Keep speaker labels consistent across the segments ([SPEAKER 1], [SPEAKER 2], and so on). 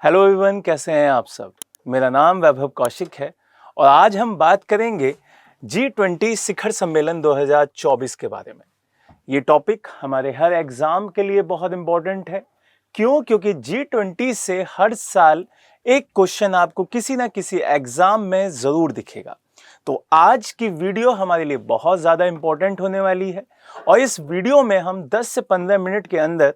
[SPEAKER 1] Hello everyone, कैसे हैं आप सब। मेरा नाम वैभव कौशिक है और आज हम बात करेंगे G20 शिखर सम्मेलन 2024 के बारे में। ये टॉपिक हमारे हर एग्जाम के लिए बहुत इंपॉर्टेंट है। क्यों? क्योंकि G20 से हर साल एक क्वेश्चन आपको किसी ना किसी एग्जाम में जरूर दिखेगा। तो आज की वीडियो हमारे लिए बहुत ज़्यादा इंपॉर्टेंट होने वाली है और इस वीडियो में हम 10 से 15 मिनट के अंदर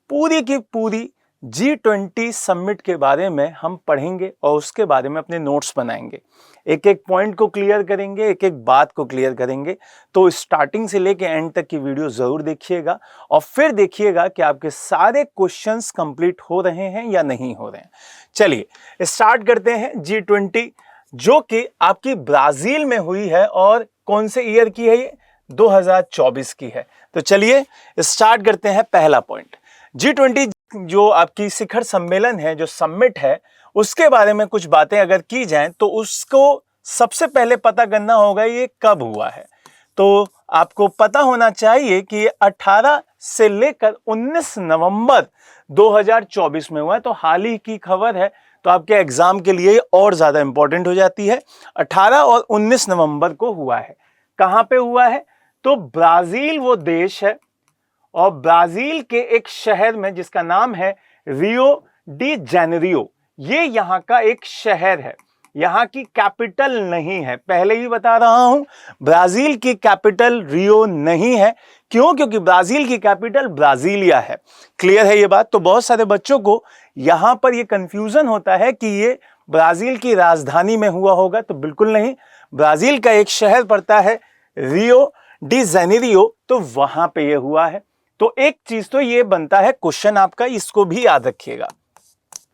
[SPEAKER 1] पूरी की पूरी G20 समिट के बारे में हम पढ़ेंगे और उसके बारे में अपने नोट्स बनाएंगे। एक एक पॉइंट को क्लियर करेंगे, एक एक बात को क्लियर करेंगे। तो स्टार्टिंग से लेके एंड तक की वीडियो जरूर देखिएगा और फिर देखिएगा कि आपके सारे क्वेश्चंस कंप्लीट हो रहे हैं या नहीं हो रहे हैं। चलिए स्टार्ट करते हैं। G20 जो कि आपकी ब्राजील में हुई है और कौन से ईयर की है? ये 2024 की है। तो चलिए स्टार्ट करते हैं। पहला पॉइंट, G20 जो आपकी शिखर सम्मेलन है, जो समिट है, उसके बारे में कुछ बातें अगर की जाएं तो उसको सबसे पहले पता करना होगा ये कब हुआ है। तो आपको पता होना चाहिए कि ये 18 से लेकर 19 नवंबर 2024 में हुआ है। तो हाल ही की खबर है, तो आपके एग्जाम के लिए और ज्यादा इंपॉर्टेंट हो जाती है। 18 और 19 नवंबर को हुआ है। कहां पे हुआ है? तो ब्राजील वो देश है और ब्राजील के एक शहर में जिसका नाम है रियो डी जेनेरियो, ये यहां का एक शहर है, यहां की कैपिटल नहीं है। पहले ही बता रहा हूं, ब्राजील की कैपिटल रियो नहीं है। क्यों? क्योंकि ब्राजील की कैपिटल ब्राजीलिया है। क्लियर है ये बात? तो बहुत सारे बच्चों को यहां पर ये कंफ्यूजन होता है कि ये ब्राजील की राजधानी में हुआ होगा। तो बिल्कुल नहीं, ब्राजील का एक शहर पड़ता है रियो डी जेनेरियो, तो वहां पे ये हुआ है। तो एक चीज तो ये बनता है क्वेश्चन आपका, इसको भी याद रखिएगा।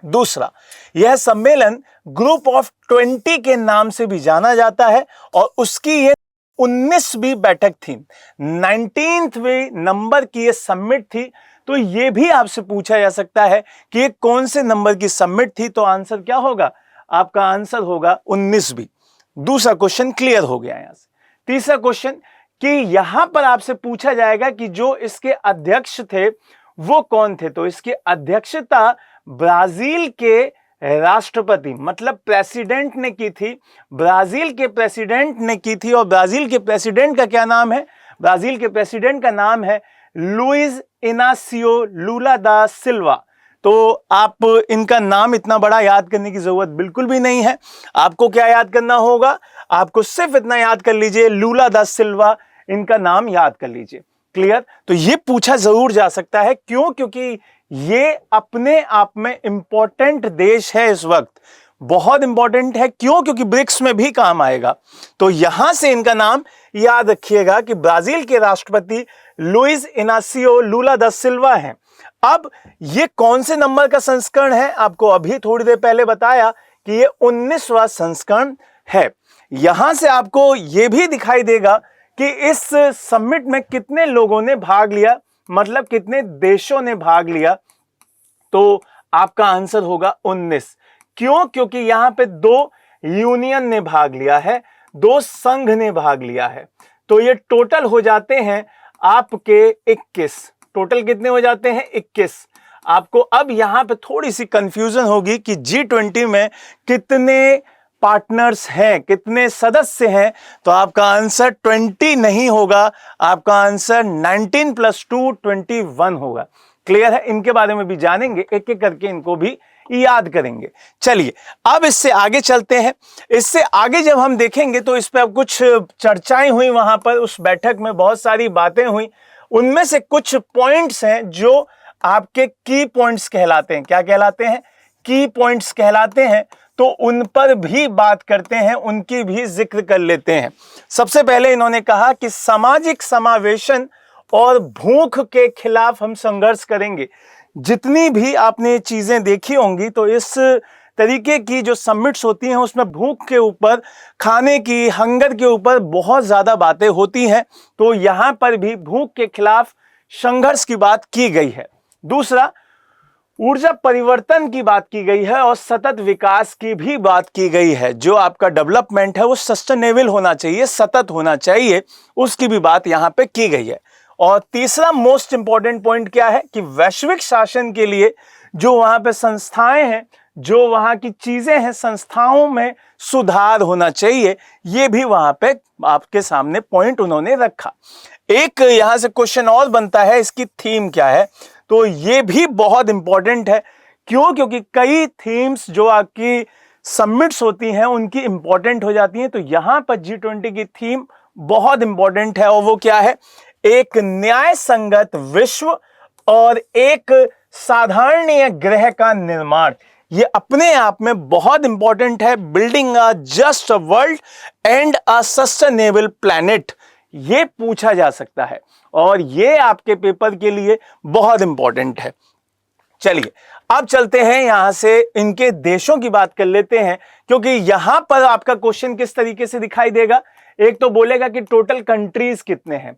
[SPEAKER 1] दूसरा, यह सम्मेलन ग्रुप ऑफ 20 के नाम से भी जाना जाता है और उसकी ये 19वीं बैठक थी, 19वीं नंबर की ये समिट थी। तो ये भी आपसे पूछा जा सकता है कि ये कौन से नंबर की समिट थी। तो आंसर क्या होगा? आपका आंसर होगा 19वीं। दूसरा क्वेश्चन क्लियर हो गया यहां से। तीसरा क्वेश्चन कि यहां पर आपसे पूछा जाएगा कि जो इसके अध्यक्ष थे वो कौन थे। तो इसकी अध्यक्षता ब्राजील के राष्ट्रपति मतलब प्रेसिडेंट ने की थी। ब्राजील के प्रेसिडेंट ने की थी और ब्राजील के प्रेसिडेंट का क्या नाम है? ब्राजील के प्रेसिडेंट का नाम है लुइस इनासियो लुला दा सिल्वा। तो आप इनका नाम इतना बड़ा याद करने की जरूरत बिल्कुल भी नहीं है। आपको क्या याद करना होगा? आपको सिर्फ इतना याद कर लीजिए, लुला दा सिल्वा, इनका नाम याद कर लीजिए। क्लियर? तो ये पूछा जरूर जा सकता है। क्यों? क्योंकि ये अपने आप में इंपॉर्टेंट देश है, इस वक्त बहुत इंपॉर्टेंट है। क्यों? क्योंकि ब्रिक्स में भी काम आएगा। तो यहां से इनका नाम याद रखिएगा कि ब्राजील के राष्ट्रपति लुइस इनासियो लुला दा सिल्वा हैं। अब ये कौन से नंबर का संस्करण है? आपको अभी थोड़ी देर पहले बताया कि ये 19वां संस्करण है। यहां से आपको यह भी दिखाई देगा कि इस समिट में कितने लोगों ने भाग लिया, मतलब कितने देशों ने भाग लिया। तो आपका आंसर होगा 19। क्यों? क्योंकि यहां पे 2 यूनियन ने भाग लिया है, 2 संघ ने भाग लिया है। तो ये टोटल हो जाते हैं आपके 21। टोटल कितने हो जाते हैं? 21। आपको अब यहां पे थोड़ी सी कंफ्यूजन होगी कि G20 में कितने पार्टनर्स हैं, कितने सदस्य हैं। तो आपका आंसर 20 नहीं होगा, आपका आंसर 19 + 2 21 होगा। क्लियर है? इनके बारे में भी जानेंगे, एक एक करके इनको भी याद करेंगे। चलिए अब इससे आगे चलते हैं। इससे आगे जब हम देखेंगे तो इस पर अब कुछ चर्चाएं हुई, वहां पर उस बैठक में बहुत सारी बातें हुई। उनमें से कुछ पॉइंट्स हैं जो आपके की पॉइंट्स कहलाते हैं। क्या कहलाते हैं? की पॉइंट्स कहलाते हैं। तो उन पर भी बात करते हैं, उनकी भी जिक्र कर लेते हैं। सबसे पहले इन्होंने कहा कि सामाजिक समावेशन और भूख के खिलाफ हम संघर्ष करेंगे। जितनी भी आपने चीजें देखी होंगी तो इस तरीके की जो समिट्स होती हैं उसमें भूख के ऊपर, खाने की, हंगर के ऊपर बहुत ज्यादा बातें होती हैं। तो यहां पर भी भूख के खिलाफ संघर्ष की बात की गई है। दूसरा, ऊर्जा परिवर्तन की बात की गई है और सतत विकास की भी बात की गई है। जो आपका डेवलपमेंट है वो सस्टेनेबल होना चाहिए, सतत होना चाहिए, उसकी भी बात यहां पे की गई है। और तीसरा मोस्ट इंपॉर्टेंट पॉइंट क्या है कि वैश्विक शासन के लिए जो वहां पे संस्थाएं हैं, जो वहां की चीजें हैं, संस्थाओं में सुधार होना चाहिए, ये भी वहां पे आपके सामने पॉइंट उन्होंने रखा। एक यहां से क्वेश्चन और बनता है, इसकी थीम क्या है, तो ये भी बहुत इंपॉर्टेंट है। क्यों? क्योंकि कई थीम्स जो आपकी समिट्स होती हैं उनकी इंपॉर्टेंट हो जाती हैं। तो यहां पर G20 की थीम बहुत इंपॉर्टेंट है, और वो क्या है? एक न्याय संगत विश्व और एक साधारणीय ग्रह का निर्माण। ये अपने आप में बहुत इंपॉर्टेंट है। Building a just world and a sustainable planet, ये पूछा जा सकता है और ये आपके पेपर के लिए बहुत इंपॉर्टेंट है। चलिए अब चलते हैं, यहां से इनके देशों की बात कर लेते हैं, क्योंकि यहां पर आपका क्वेश्चन किस तरीके से दिखाई देगा। एक तो बोलेगा कि टोटल कंट्रीज कितने हैं,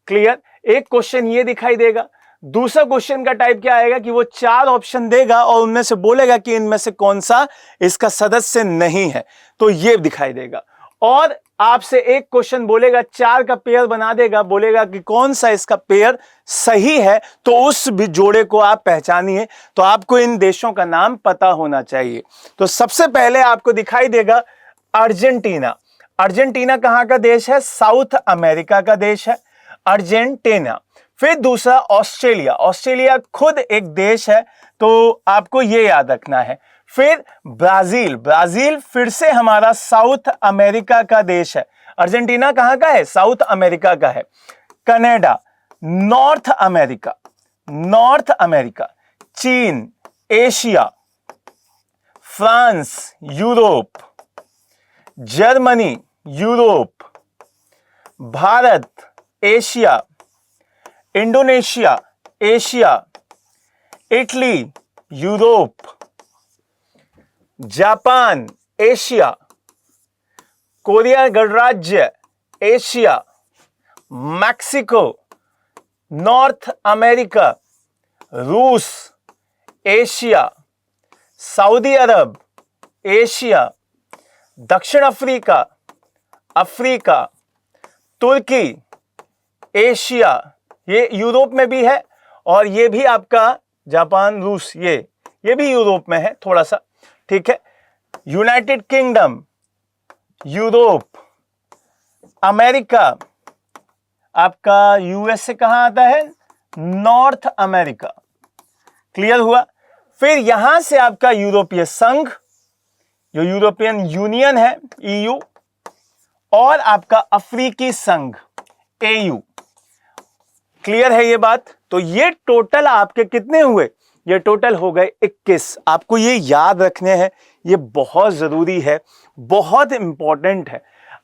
[SPEAKER 1] क्लियर, एक क्वेश्चन ये दिखाई देगा। दूसरा क्वेश्चन का टाइप क्या आएगा कि वो 4 ऑप्शन देगा और उनमें से बोलेगा कि इनमें से कौन सा इसका सदस्य नहीं है, तो ये दिखाई देगा। और आपसे एक क्वेश्चन बोलेगा, 4 का पेयर बना देगा, बोलेगा कि कौन सा इसका पेयर सही है, तो उस भी जोड़े को आप पहचानिए। तो आपको इन देशों का नाम पता होना चाहिए। तो सबसे पहले आपको दिखाई देगा अर्जेंटीना। अर्जेंटीना कहां का देश है? साउथ अमेरिका का देश है अर्जेंटीना। फिर दूसरा ऑस्ट्रेलिया, ऑस्ट्रेलिया खुद एक देश है, तो आपको ये याद रखना है। फिर ब्राजील, ब्राजील फिर से हमारा साउथ अमेरिका का देश है। अर्जेंटीना कहां का है? साउथ अमेरिका का है। Canada, north America, north America. चीन, Asia. France, Europe. Germany, Europe. Bharat, Asia. Indonesia, Asia. Italy, Europe. Japan, Asia. Korea गणराज्य, एशिया। Mexico, north America. रूस, एशिया। Saudi Arab, Asia. दक्षिण अफ्रीका, अफ्रीका। तुर्की, एशिया, ये Europe में भी है, और ये भी आपका जापान, रूस, ये भी यूरोप में है थोड़ा सा, ठीक है। United kingdom, Europe. अमेरिका, आपका यूएसए कहां आता है? नॉर्थ अमेरिका, क्लियर हुआ। फिर यहां से आपका यूरोपीय संघ, जो यूरोपियन यूनियन है, ईयू, और आपका अफ्रीकी संघ, एयू, क्लियर है ये बात। तो ये टोटल आपके कितने हुए? ये टोटल हो गए 21। आपको ये याद रखने हैं, ये बहुत जरूरी है, बहुत इंपॉर्टेंट है।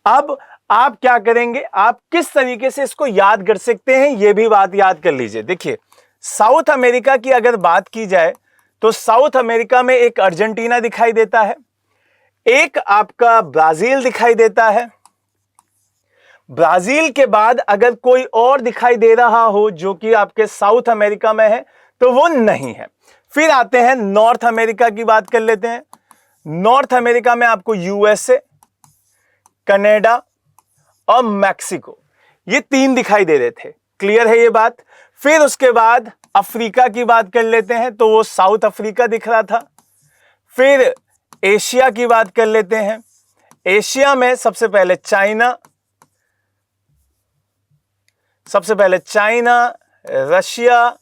[SPEAKER 1] अब आप क्या करेंगे, आप किस तरीके से इसको याद कर सकते हैं, ये भी बात याद कर लीजिए। देखिए, साउथ अमेरिका की अगर बात की जाए तो साउथ अमेरिका में एक अर्जेंटीना दिखाई देता है, एक आपका ब्राजील दिखाई देता है। ब्राजील के बाद अगर कोई और दिखाई दे रहा हो जो कि आपके साउथ अमेरिका में है, तो वो नहीं है। फिर आते हैं नॉर्थ अमेरिका की बात कर लेते हैं। नॉर्थ अमेरिका में आपको यूएसए, कनाडा और मैक्सिको, ये 3 दिखाई दे रहे थे, क्लियर है ये बात। फिर उसके बाद अफ्रीका की बात कर लेते हैं, तो वो साउथ अफ्रीका दिख रहा था। फिर एशिया की बात कर लेते हैं। एशिया में सबसे पहले चाइना, रशिया,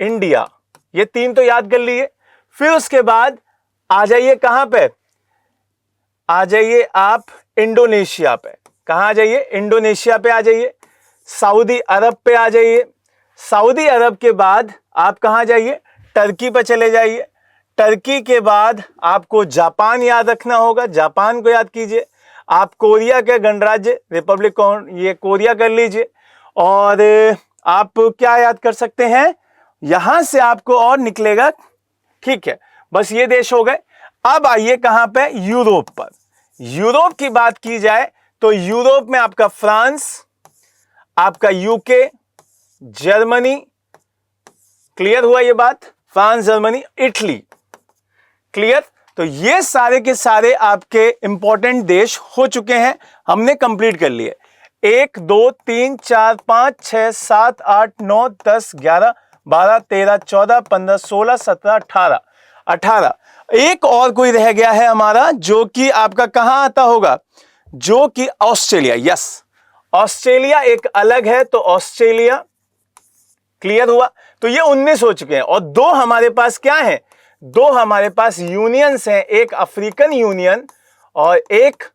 [SPEAKER 1] इंडिया, ये 3 तो याद कर लिए। फिर उसके बाद आ जाइए कहां पे? आ जाइए आप इंडोनेशिया पे। कहां आ जाइए? इंडोनेशिया पे आ जाइए। सऊदी अरब पे आ जाइए। सऊदी अरब के बाद आप कहां जाइए? टर्की पे चले जाइए। टर्की के बाद आपको जापान याद रखना होगा, जापान को याद कीजिए। आप कोरिया के गणराज्य, रिपब्लिक, ये कोरिया कर लीजिए। और आप क्या याद कर सकते हैं, यहां से आपको और निकलेगा, ठीक है। बस ये देश हो गए। अब आइए कहां पे? यूरोप पर। यूरोप की बात की जाए तो यूरोप में आपका फ्रांस, आपका यूके, जर्मनी, क्लियर हुआ ये बात? France, Germany, Italy, clear. तो ये सारे के सारे आपके इंपॉर्टेंट देश हो चुके हैं, हमने कंप्लीट कर लिए। 1 2 3 4 5 6 7 8 9 10 11 12 13 14 15 16 17 18 18। एक और कोई रह गया है हमारा जो कि आपका कहां आता होगा, जो कि ऑस्ट्रेलिया। यस, ऑस्ट्रेलिया एक अलग है, तो ऑस्ट्रेलिया क्लियर हुआ। तो ये 19 हो चुके हैं और दो हमारे पास क्या है, दो हमारे पास यूनियंस हैं, एक अफ्रीकन यूनियन और एक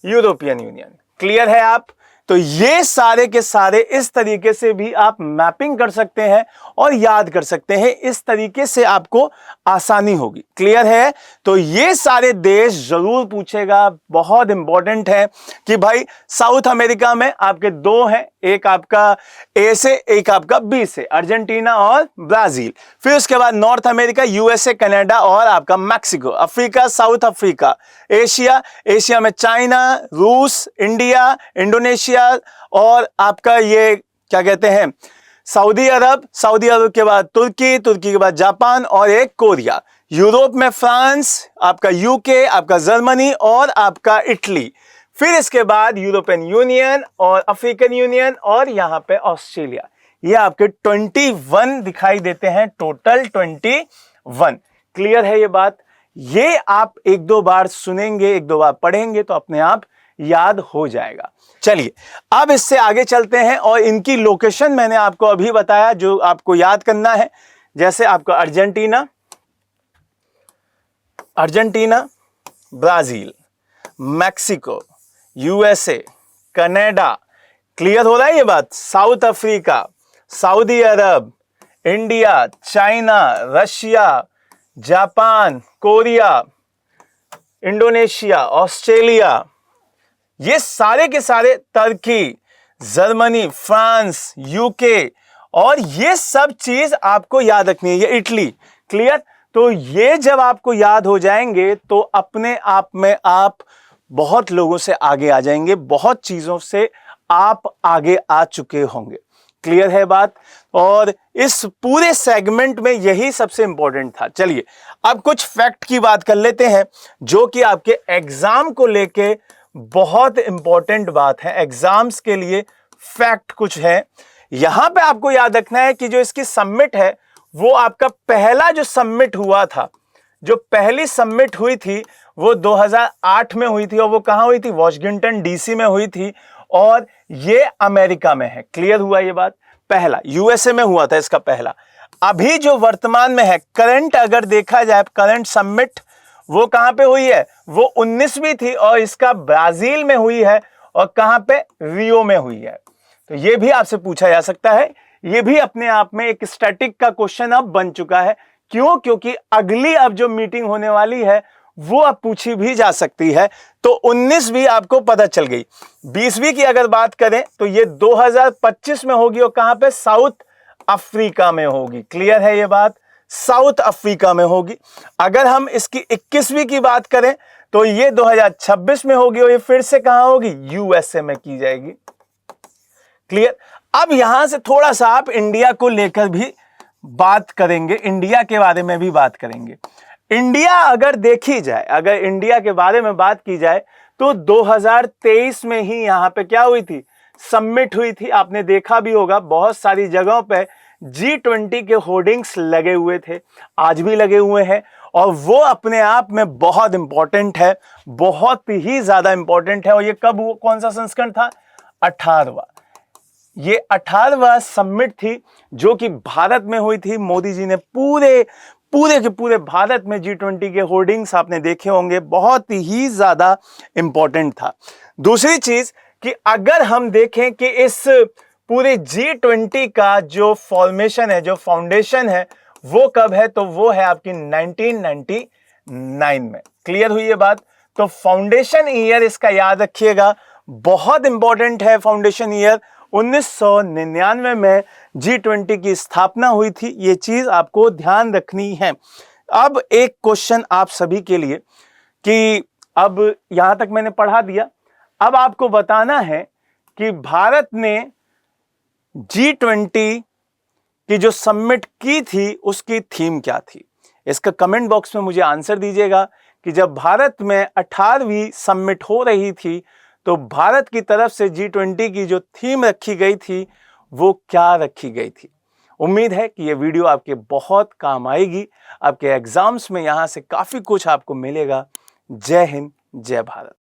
[SPEAKER 1] यूरोपियन यूनियन। क्लियर है आप? तो ये सारे के सारे इस तरीके से भी आप मैपिंग कर सकते हैं और याद कर सकते हैं, इस तरीके से आपको आसानी होगी। क्लियर है? तो ये सारे देश जरूर पूछेगा, बहुत इंपॉर्टेंट है कि भाई साउथ अमेरिका में आपके दो हैं, एक आपका ए से, एक आपका बी से, अर्जेंटीना और ब्राजील। फिर उसके बाद नॉर्थ अमेरिका, यूएसए, कनाडा और आपका Mexico. Africa, south Africa. Asia, Asia में चाइना, रूस, इंडिया, इंडोनेशिया और आपका ये क्या कहते हैं, सऊदी अरब। सऊदी अरब के बाद तुर्की, तुर्की के बाद जापान और एक कोरिया। यूरोप में फ्रांस, आपका यूके, आपका जर्मनी और आपका इटली। फिर इसके बाद यूरोपियन यूनियन और अफ्रीकन यूनियन और यहां पे ऑस्ट्रेलिया। ये आपके 21 दिखाई देते हैं, टोटल 21। क्लियर है ये बात? ये आप एक दो बार सुनेंगे, एक दो बार पढ़ेंगे तो अपने आप याद हो जाएगा। चलिए अब इससे आगे चलते हैं और इनकी लोकेशन मैंने आपको अभी बताया जो आपको याद करना है। जैसे आपका Argentina, Argentina, Brazil, Mexico, USA, Canada. Clear हो रहा है ये बात? South Africa, Saudi Arab, India, China, Russia, Japan, Korea, Indonesia, Australia, ये सारे के सारे, तुर्की, जर्मनी, फ्रांस, यूके और ये सब चीज आपको याद रखनी है। ये इटली। क्लियर? तो ये जब आपको याद हो जाएंगे तो अपने आप में आप बहुत लोगों से आगे आ जाएंगे, बहुत चीजों से आप आगे आ चुके होंगे। क्लियर है बात? और इस पूरे सेगमेंट में यही सबसे इंपॉर्टेंट था। चलिए अब कुछ फैक्ट की बात कर लेते हैं जो कि आपके एग्जाम को लेके बहुत इंपॉर्टेंट बात है। एग्जाम्स के लिए फैक्ट कुछ है। यहां पे आपको याद रखना है कि जो इसकी सबमिट है वो आपका पहला जो सबमिट हुआ था, जो पहली सबमिट हुई थी वो 2008 में हुई थी और वो कहां हुई थी? वॉशिंगटन डीसी में हुई थी और ये अमेरिका में है। क्लियर हुआ ये बात? पहला यूएसए में हुआ था इसका पहला। अभी जो वर्तमान में है करंट, अगर देखा जाए करंट सबमिट, वो कहां पे हुई है? वो 19वीं थी और इसका ब्राजील में हुई है और कहां पे? रियो में हुई है। तो ये भी आपसे पूछा जा सकता है। ये भी अपने आप में एक स्टैटिक का क्वेश्चन अब बन चुका है। क्यों? क्योंकि अगली अब जो मीटिंग होने वाली है वो अब पूछी भी जा सकती है। तो 19वीं आपको पता चल गई। 20वीं की अगर बात करें तो ये 2025 में होगी और कहां पे? साउथ अफ्रीका में होगी। क्लियर है ये बात? साउथ अफ्रीका में होगी। अगर हम इसकी 21वीं की बात करें तो ये 2026 में होगी और ये फिर से कहां होगी? यूएसए में की जाएगी। क्लियर? अब यहां से थोड़ा सा आप इंडिया को लेकर भी बात करेंगे, इंडिया के बारे में भी बात करेंगे। इंडिया अगर देखी जाए, अगर इंडिया के बारे में बात की जाए तो 2023 में ही यहां पे क्या हुई थी? सबमिट हुई थी। आपने देखा भी होगा बहुत सारी जगहों पे G20 के होर्डिंग्स लगे हुए थे, आज भी लगे हुए हैं और वो अपने आप में बहुत इंपॉर्टेंट है, बहुत ही ज्यादा इंपॉर्टेंट है। और ये कब हुआ? कौन सा संस्करण था? 18वां। ये 18वां सबमिट थी जो कि भारत में हुई थी। मोदी जी ने पूरे के पूरे भारत में G20 के होर्डिंग्स आपने देखे होंगे, बहुत ही ज्यादा इंपॉर्टेंट था। दूसरी चीज कि अगर हम देखें कि इस पूरे G20 का जो फॉर्मेशन है, जो फाउंडेशन है, वो कब है? तो वो है आपकी 1999 में। क्लियर हुई ये बात? तो फाउंडेशन ईयर इसका याद रखिएगा, बहुत इंपॉर्टेंट है। फाउंडेशन ईयर 1999 में G20 की स्थापना हुई थी। ये चीज आपको ध्यान रखनी है। अब एक क्वेश्चन आप सभी के लिए कि अब यहां तक मैंने पढ़ा दिया, अब आपको बताना है कि भारत ने G20 की जो सबमिट की थी उसकी थीम क्या थी। इसका कमेंट बॉक्स में मुझे आंसर दीजिएगा कि जब भारत में 18वीं सबमिट हो रही थी तो भारत की तरफ से G20 की जो थीम रखी गई थी वो क्या रखी गई थी, उम्मीद है कि ये वीडियो आपके बहुत काम आएगी, आपके एग्जाम्स में यहाँ से काफ़ी कुछ आपको मिलेगा। जय हिंद, जय भारत।